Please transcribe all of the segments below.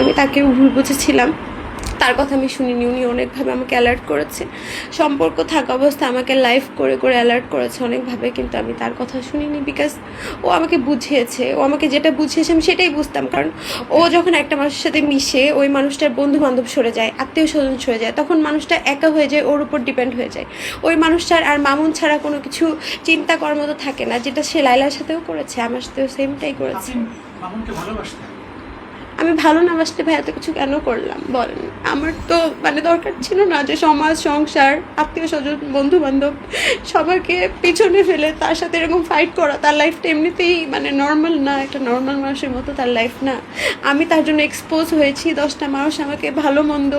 আমি তাকেও ভুল বুঝেছিলাম, তার কথা আমি শুনিনি। উনি অনেকভাবে আমাকে অ্যালার্ট করেছে, সম্পর্ক থাকা অবস্থায় আমাকে লাইভ করে করে অ্যালার্ট করেছে অনেকভাবে, কিন্তু আমি তার কথা শুনিনি। বিকজ ও আমাকে বুঝিয়েছে, ও আমাকে যেটা বুঝিয়েছে আমি সেটাই বুঝতাম। কারণ ও যখন একটা মানুষের সাথে মিশে, ওই মানুষটার বন্ধু বান্ধব সরে যায়, আত্মীয় স্বজন সরে যায়, তখন মানুষটা একা হয়ে যায়, ওর উপর ডিপেন্ড হয়ে যায়। ওই মানুষটার আর মামুন ছাড়া কোনো কিছু চিন্তা করার মতো থাকে না, যেটা সে লাইলার সাথেও করেছে, আমার সাথেও সেমটাই করেছে। আমি ভালো না বাসতে ভাই এত কিছু কেন করলাম বলেন? আমার তো দরকার ছিল না যে সমাজ, সংসার, আত্মীয় স্বজন, বন্ধু বান্ধব সবাইকে পিছনে ফেলে তার সাথে এরকম ফাইট করা। তার লাইফটা এমনিতেই নর্মাল না, একটা নর্মাল মানুষের মতো তার লাইফ না। আমি তার জন্য এক্সপোজ হয়েছি, 10টা মানুষ আমাকে ভালো মন্দ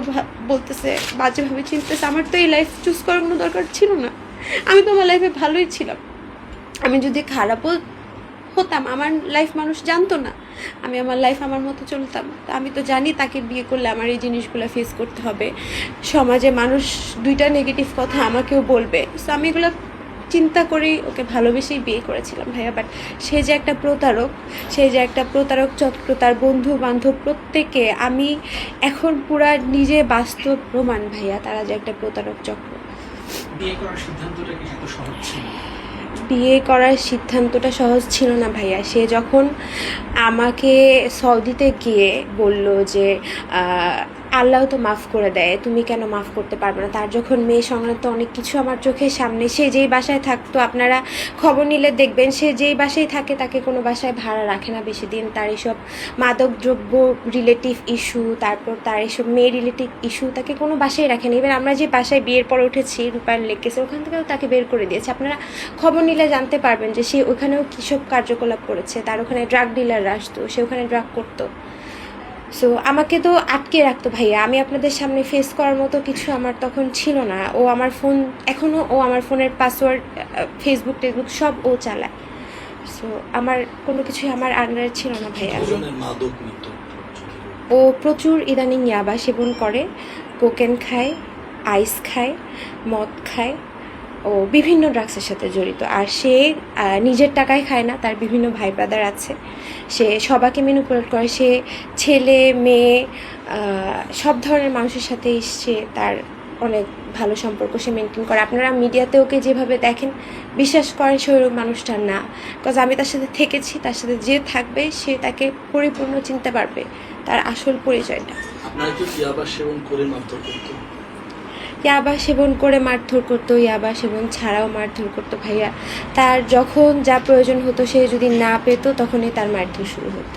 বলতেছে, বাজেভাবে চিনতেছে। আমার তো এই লাইফ চুজ করার কোনো দরকার ছিল না। আমি তো আমার লাইফে ভালোই ছিলাম। আমি যদি খারাপও হতাম, আমার লাইফ মানুষ জানতো না। আমি আমার লাইফ আমার মতো চলতাম। আমি তো জানি তাকে বিয়ে করলে আমার এই জিনিসগুলো ফেস করতে হবে, সমাজে মানুষ 2টা নেগেটিভ কথা আমাকেও বলবে। সো আমি এগুলো চিন্তা করেই ওকে ভালোবেসেই বিয়ে করেছিলাম ভাইয়া। বাট সে যে একটা প্রতারক, চক্র, তার বন্ধু বান্ধব প্রত্যেকে, আমি এখন পুরা নিজে বাস্তব প্রমাণ ভাইয়া তারা যে একটা প্রতারক চক্র। বিয়ে করার সিদ্ধান্তটা কি এত সহজ ছিল? বিয়ে করার সিদ্ধান্তটা সহজ ছিল না ভাইয়া। সে যখন আমাকে সৌদিতে গিয়ে বলল যে আল্লাহ তো মাফ করে দেয়, তুমি কেন মাফ করতে পারবে না, তার যখন মেয়ে সংক্রান্ত অনেক কিছু আমার চোখের সামনে, সে যেই বাসায় থাকতো, আপনারা খবর নিলে দেখবেন, সে যেই বাসায় থাকে তাকে কোনো বাসায় ভাড়া রাখে না বেশি দিন। তার এইসব মাদকদ্রব্য রিলেটিভ ইস্যু, তারপর তার এইসব মেয়ে রিলেটিভ ইস্যু, তাকে কোনো বাসায় রাখে না। এবার আমরা যে বাসায় বিয়ের পর উঠেছি রূপায়ণ লেকেছে, ওখান থেকেও তাকে বের করে দিয়েছে। আপনারা খবর নিলে জানতে পারবেন যে সে ওখানেও কীসব কার্যকলাপ করেছে। তার ওখানে ড্রাগ ডিলাররা আসতো, সে ওখানে ড্রাগ করতো। সো আমাকে তো আটকে রাখতো ভাইয়া। আমি আপনাদের সামনে ফেস করার মতো কিছু আমার তখন ছিল না। ও আমার ফোন এখনও, ও আমার ফোনের পাসওয়ার্ড, ফেসবুক টেসবুক সব ও চালায়। সো আমার কোনো কিছুই আমার আন্ডারে ছিল না ভাইয়া। ও প্রচুর ইদানিং ইয়াবা সেবন করে, কোকেন খায়, আইস খায়, মদ খায়, ও বিভিন্ন ড্রাগসের সাথে জড়িত। আর সে নিজের টাকায় খায় না, তার বিভিন্ন ভাই ব্রাদার আছে, সে সবাইকে ম্যানিপুলেট করে। সে ছেলে মেয়ে সব ধরনের মানুষের সাথেই সে তার অনেক ভালো সম্পর্ক সে মেনটেন করে। আপনারা মিডিয়াতে ওকে যেভাবে দেখেন, বিশ্বাস করেন সেরকম মানুষটা না। বিকজ আমি তার সাথে থেকেছি, তার সাথে যে থাকবে সে তাকে পরিপূর্ণ চিনতে পারবে, তার আসল পরিচয়টা। আপনারা কি ইয়াবা সেবন করে মারধর করতো? ইয়াবা সেবন করে মারধর করতো, ইয়াবা সেবন ছাড়াও মারধর করতো ভাইয়া। তার যখন যা প্রয়োজন হতো সে যদি না পেতো তখনই তার মারধর শুরু হতো।